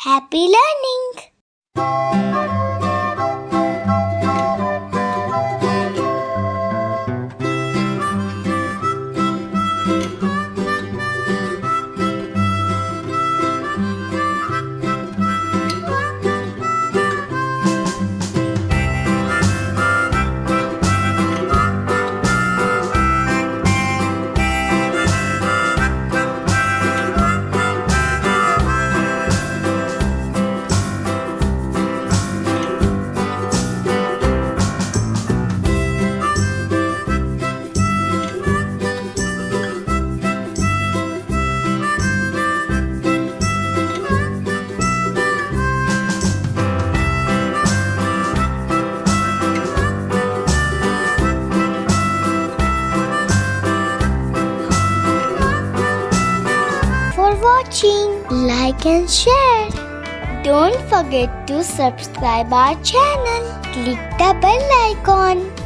Happy learning! For watching, like and share. Don't forget to subscribe our channel. Click the bell icon.